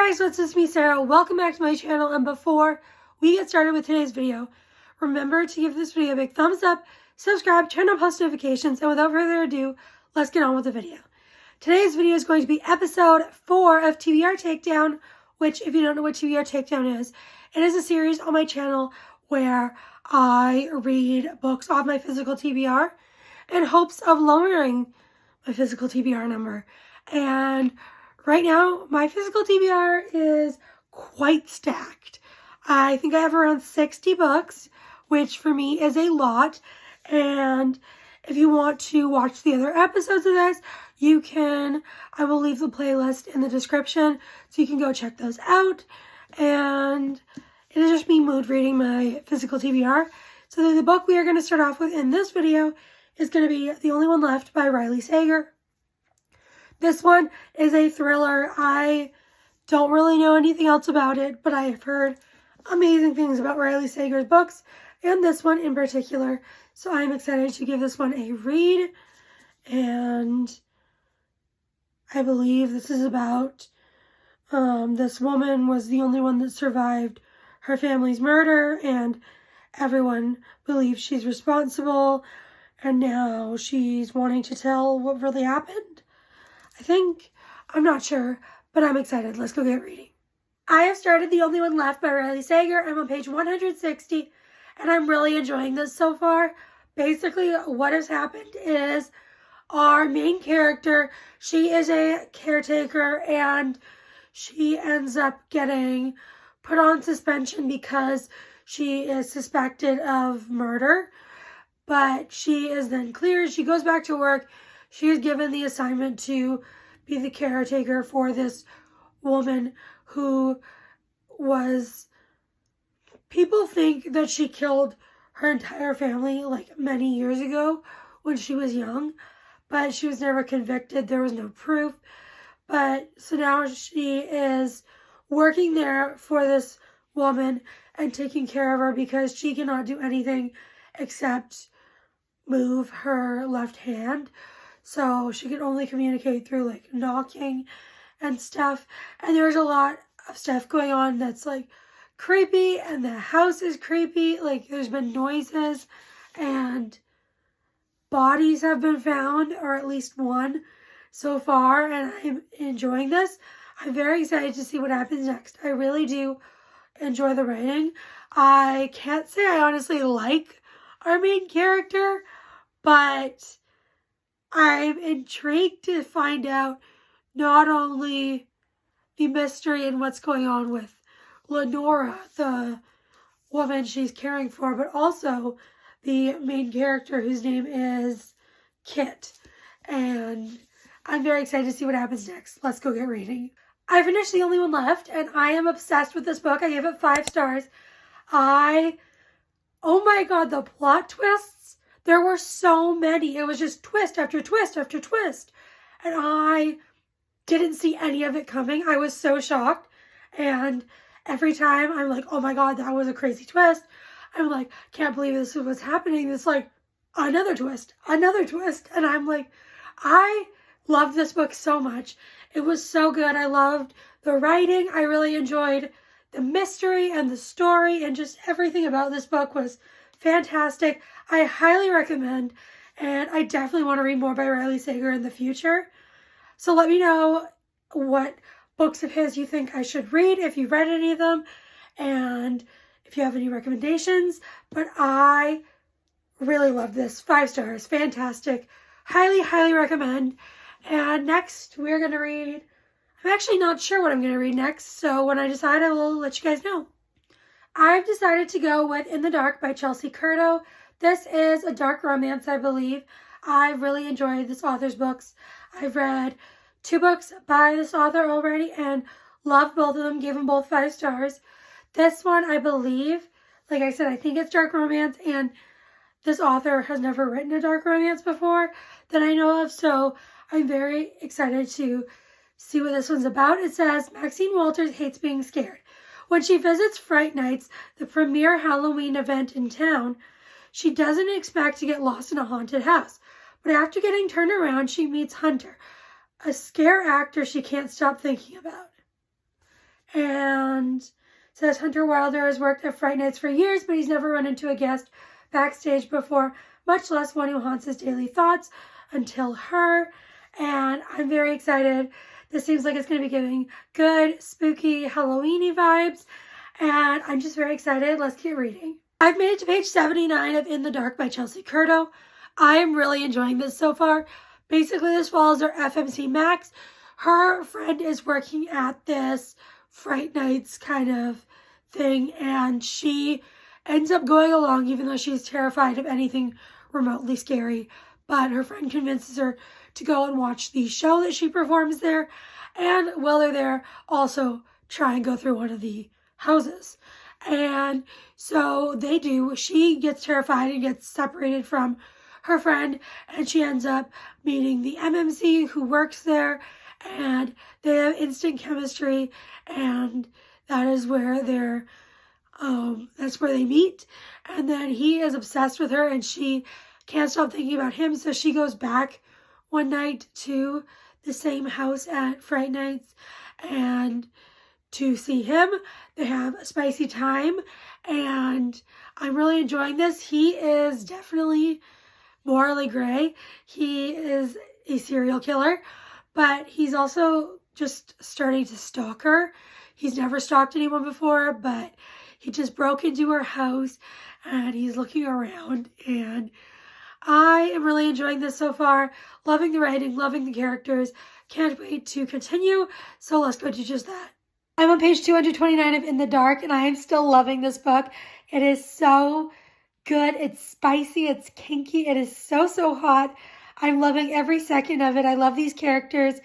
guys, so it's me, Sarah. Welcome back to my channel, and before we get started with today's video, remember to give this video a big thumbs up, subscribe, turn on post notifications, and without further ado, let's get on with the video. Today's video is going to be episode 4 of TBR Takedown, which, if you don't know what TBR Takedown is, it is a series on my channel where I read books off my physical TBR in hopes of lowering my physical TBR number. And right now, my physical TBR is quite stacked. I think I have around 60 books, which for me is a lot. And if you want to watch the other episodes of this, you can, I will leave the playlist in the description so you can go check those out. And it is just me mood reading my physical TBR. So the book we are going to start off with in this video is going to be The Only One Left by Riley Sager. This one is a thriller. I don't really know anything else about it, but I have heard amazing things about Riley Sager's books, and this one in particular. So I'm excited to give this one a read. And I believe this is about this woman was the only one that survived her family's murder, and everyone believes she's responsible, and now she's wanting to tell what really happened. I think, I'm not sure, but I'm excited. Let's go get reading. I have started The Only One Left by Riley Sager. I'm on page 160, and I'm really enjoying this so far. Basically, what has happened is our main character, she is a caretaker, and she ends up getting put on suspension because she is suspected of murder. But she is then cleared. She goes back to work. She is given the assignment to be the caretaker for this woman who was, people think that she killed her entire family like many years ago when she was young, but she was never convicted. There was no proof. But so now she is working there for this woman and taking care of her because she cannot do anything except move her left hand. So she can only communicate through like knocking and stuff. And there's a lot of stuff going on that's like creepy, and the house is creepy. Like there's been noises and bodies have been found, or at least one so far, and I'm enjoying this. I'm very excited to see what happens next. I really do enjoy the writing. I can't say I honestly like our main character, but I'm intrigued to find out not only the mystery and what's going on with Lenora, the woman she's caring for, but also the main character whose name is Kit. And I'm very excited to see what happens next. Let's go get reading. I finished The Only One Left, and I am obsessed with this book. I gave it 5 stars. Oh my god, the plot twists. There were so many. It was just twist after twist after twist. And I didn't see any of it coming. I was so shocked. And every time I'm like, oh my god, that was a crazy twist. I'm like, can't believe this is what's happening. It's like, another twist, another twist. And I'm like, I loved this book so much. It was so good. I loved the writing. I really enjoyed the mystery and the story, and just everything about this book was fantastic. I highly recommend, and I definitely want to read more by Riley Sager in the future. So let me know what books of his you think I should read, if you've read any of them, and if you have any recommendations. But I really love this. 5 stars. Fantastic. Highly, highly recommend. And next, we're going to read, I'm actually not sure what I'm going to read next, so when I decide, I will let you guys know. I've decided to go with In the Dark by Chelsea Curto. This is a dark romance, I believe. I really enjoyed this author's books. I've read 2 books by this author already and loved both of them, gave them both 5 stars. This one, I believe, like I said, I think it's dark romance, and this author has never written a dark romance before that I know of, so I'm very excited to see what this one's about. It says, Maxine Walters hates being scared. When she visits Fright Nights, the premier Halloween event in town, she doesn't expect to get lost in a haunted house. But after getting turned around, she meets Hunter, a scare actor she can't stop thinking about. and says Hunter Wilder has worked at Fright Nights for years, but he's never run into a guest backstage before, much less one who haunts his daily thoughts until her. And I'm very excited. This seems like it's going to be giving good, spooky, Halloween-y vibes, and I'm just very excited. Let's get reading. I've made it to page 79 of In the Dark by Chelsea Curto. I am really enjoying this so far. Basically, this follows our FMC Max. Her friend is working at this Fright Nights kind of thing, and she ends up going along even though she's terrified of anything remotely scary. But her friend convinces her to go and watch the show that she performs there, and while they're there, also try and go through one of the houses. And so they do. She gets terrified and gets separated from her friend, and she ends up meeting the MMC who works there, and they have instant chemistry, and that is where that's where they meet. And then he is obsessed with her, and she can't stop thinking about him, so she goes back one night to the same house at Fright Nights and to see him. They have a spicy time, and I'm really enjoying this. He is definitely morally gray. He is a serial killer, but he's also just starting to stalk her. He's never stalked anyone before, but he just broke into her house and he's looking around, and I am really enjoying this so far. Loving the writing, loving the characters. Can't wait to continue, so let's go do just that. I'm on page 229 of In the Dark, and I am still loving this book. It is so good. It's spicy. It's kinky. It is so, so hot. I'm loving every second of it. I love these characters.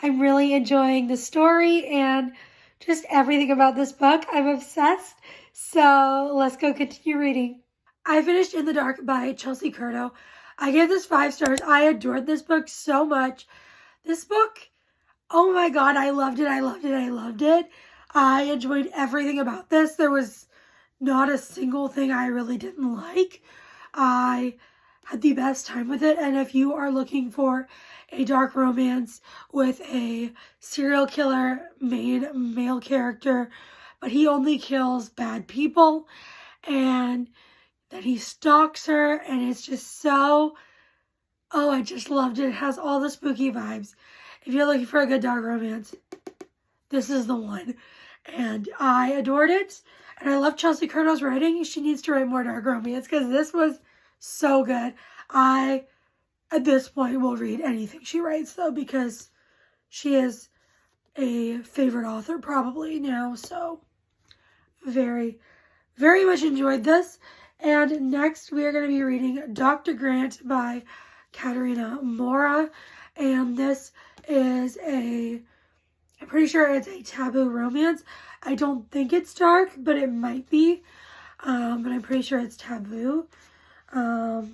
I'm really enjoying the story and just everything about this book. I'm obsessed. So let's go continue reading. I finished In the Dark by Chelsea Curto. I gave this 5 stars. I adored this book so much. This book, oh my God, I loved it. I loved it. I loved it. I enjoyed everything about this. There was not a single thing I really didn't like. I had the best time with it. And if you are looking for a dark romance with a serial killer main male character, but he only kills bad people, and then he stalks her, and it's just so, oh, I just loved it. It has all the spooky vibes. If you're looking for a good dark romance, this is the one. And I adored it. And I love Chelsea Curto's writing. She needs to write more dark romance because this was so good. I, at this point, will read anything she writes, though, because she is a favorite author probably now. So very, very much enjoyed this. And next we are going to be reading Dr. Grant by Katerina Mora. And this is I'm pretty sure it's a taboo romance. I don't think it's dark, but it might be. But I'm pretty sure it's taboo. All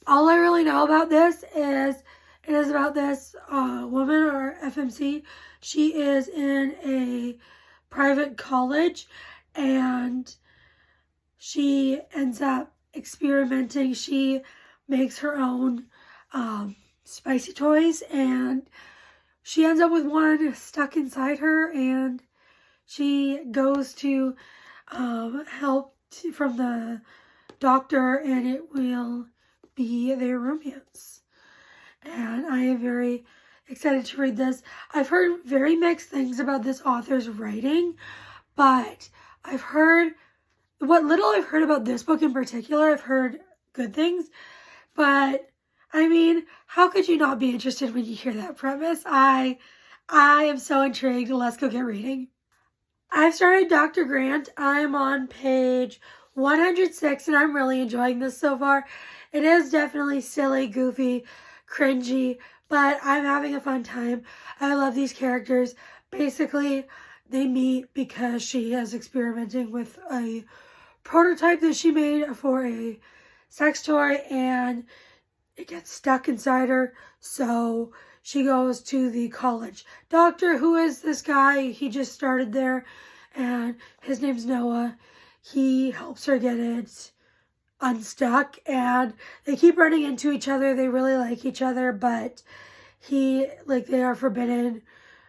I really know about this is it is about this woman, or FMC. She is in a private college, and she ends up experimenting. She makes her own spicy toys, and she ends up with one stuck inside her, and she goes to help from the doctor, and it will be their romance. And I am very excited to read this. I've heard very mixed things about this author's writing, but I've heard, what little I've heard about this book in particular, I've heard good things, but I mean, how could you not be interested when you hear that premise? I am so intrigued. Let's go get reading. I've started Dr. Grant. I'm on page 106, and I'm really enjoying this so far. It is definitely silly, goofy, cringy, but I'm having a fun time. I love these characters. Basically, they meet because she is experimenting with a prototype that she made for a sex toy, and it gets stuck inside her, so she goes to the college doctor, who is this guy. He just started there, and his name's Noah. He helps her get it unstuck, and they keep running into each other. They really like each other, but they are forbidden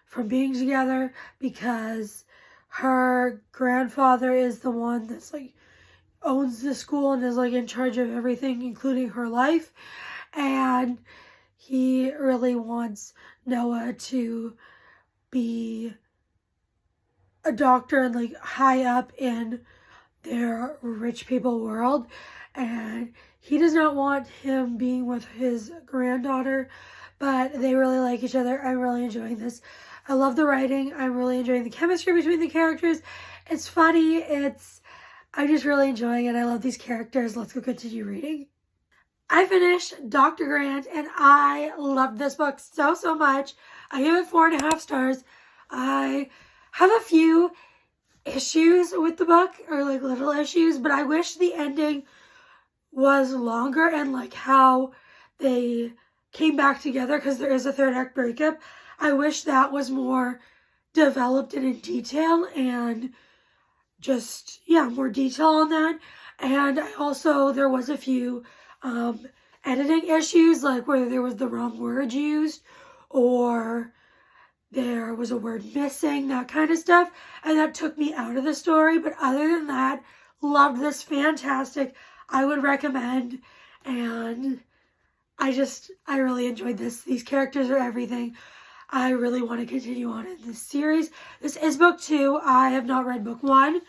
from being together because her grandfather is the one that's like owns the school and is like in charge of everything, including her life. And he really wants Noah to be a doctor and like high up in their rich people world. And he does not want him being with his granddaughter, but they really like each other. I'm really enjoying this. I love the writing. I'm really enjoying the chemistry between the characters. It's funny. I'm just really enjoying it. I love these characters. Let's go continue reading. I finished Dr. Grant and I loved this book so much. I gave it 4.5 stars. I have a few issues with the book, or like little issues, but I wish the ending was longer and like how they came back together, because there is a third act breakup. I wish that was more developed and in detail, and just, yeah, more detail on that. And I also, there was a few editing issues, like where there was the wrong word used or there was a word missing, that kind of stuff. And that took me out of the story. But other than that, loved this. Fantastic. I would recommend. And I really enjoyed this. These characters are everything. I really want to continue on in this series. This is book 2. I have not read book 1.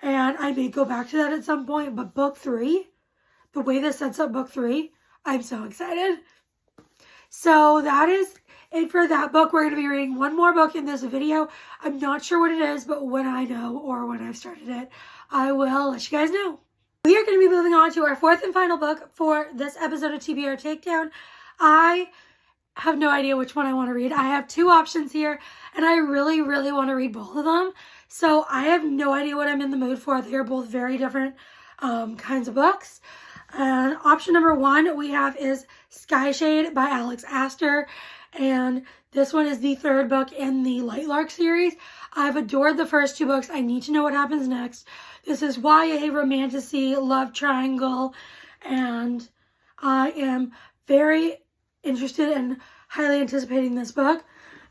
And I may go back to that at some point. But book 3, the way this sets up book 3, I'm so excited. So that is it for that book. We're going to be reading one more book in this video. I'm not sure what it is, but when I know or when I've started it, I will let you guys know. We are going to be moving on to our 4th and final book for this episode of TBR Takedown. I have no idea which one I want to read. I have 2 options here, and I really want to read both of them. So I have no idea what I'm in the mood for. They are both very different kinds of books. And option number 1 we have is Skyshade by Alex Astor. And this one is the 3rd book in the Lightlark series. I've adored the first 2 books. I need to know what happens next. This is YA, romantasy, love triangle. And I am very interested and highly anticipating this book.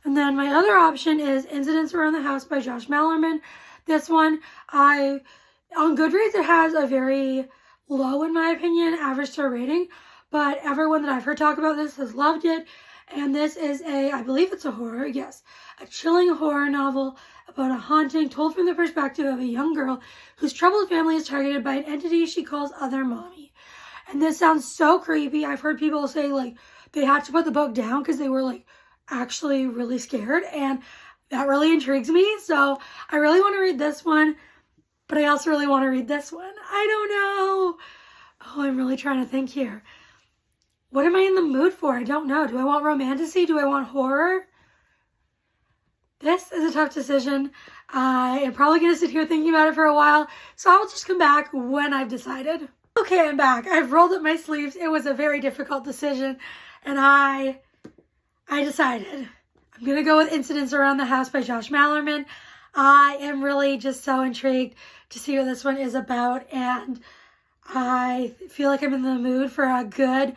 And then my other option is Incidents Around the House by Josh Malerman. This one, on Goodreads, it has a very low, in my opinion, average star rating, but everyone that I've heard talk about this has loved it. And this is I believe it's a horror, yes, a chilling horror novel about a haunting told from the perspective of a young girl whose troubled family is targeted by an entity she calls Other Mommy. And this sounds so creepy. I've heard people say like they had to put the book down because they were like actually really scared, and that really intrigues me. So I really want to read this one, but I also really want to read this one. I don't know. Oh, I'm really trying to think here. What am I in the mood for? I don't know. Do I want romantasy? Do I want horror? This is a tough decision. I am probably going to sit here thinking about it for a while, so I'll just come back when I've decided. Okay, I'm back. I've rolled up my sleeves. It was a very difficult decision, and I decided I'm going to go with Incidents Around the House by Josh Malerman. I am really just so intrigued to see what this one is about, and I feel like I'm in the mood for a good,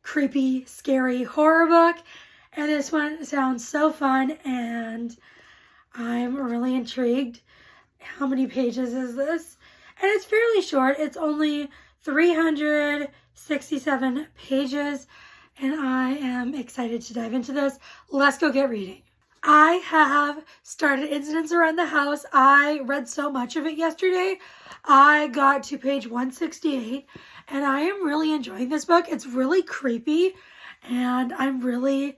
creepy, scary horror book. And this one sounds so fun, and I'm really intrigued. How many pages is this? And it's fairly short. It's only 367 pages, and I am excited to dive into this. Let's go get reading. I have started Incidents Around the House. I read so much of it yesterday. I got to page 168, and I am really enjoying this book. It's really creepy, and I'm really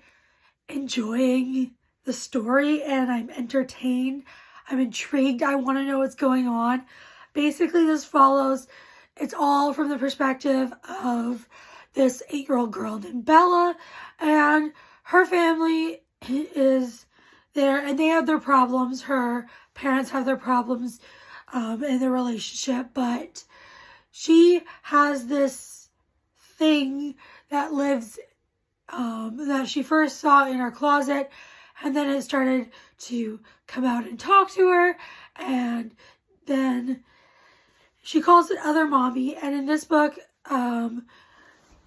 enjoying the story, and I'm entertained. I'm intrigued. I want to know what's going on. Basically, this follows, it's all from the perspective of this 8-year-old girl named Bella, and her family is there, and they have their problems. Her parents have their problems in their relationship, but she has this thing that lives, that she first saw in her closet, and then it started to come out and talk to her, and then she calls it Other Mommy. And in this book, it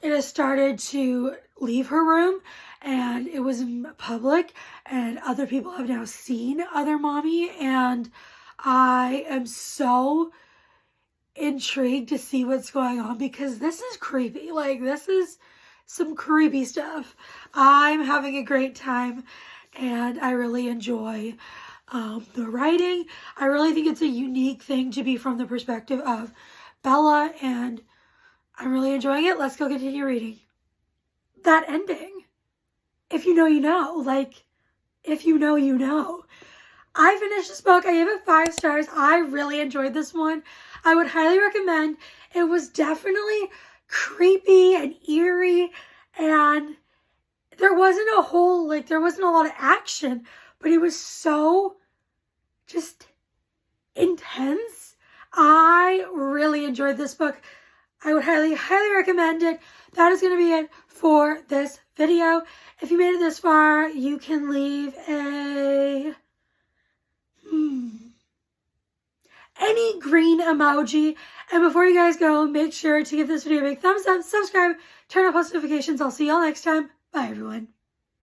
has started to leave her room, and it was in public, and other people have now seen other mommy, and I am so intrigued to see what's going on because this is creepy. Like, this is some creepy stuff. I'm having a great time, and I really enjoy the writing. I really think it's a unique thing to be from the perspective of Bella, and I'm really enjoying it. Let's go continue reading. That ending. If you know, you know. Like, if you know, you know. I finished this book. I gave it 5 stars. I really enjoyed this one. I would highly recommend. It was definitely creepy and eerie, and there wasn't a whole, like, there wasn't a lot of action, but it was so just intense. I really enjoyed this book. I would highly, highly recommend it. That is going to be it for this video. If you made it this far, you can leave a any green emoji. And before you guys go, make sure to give this video a big thumbs up, subscribe, turn on post notifications. I'll see y'all next time. Bye, everyone.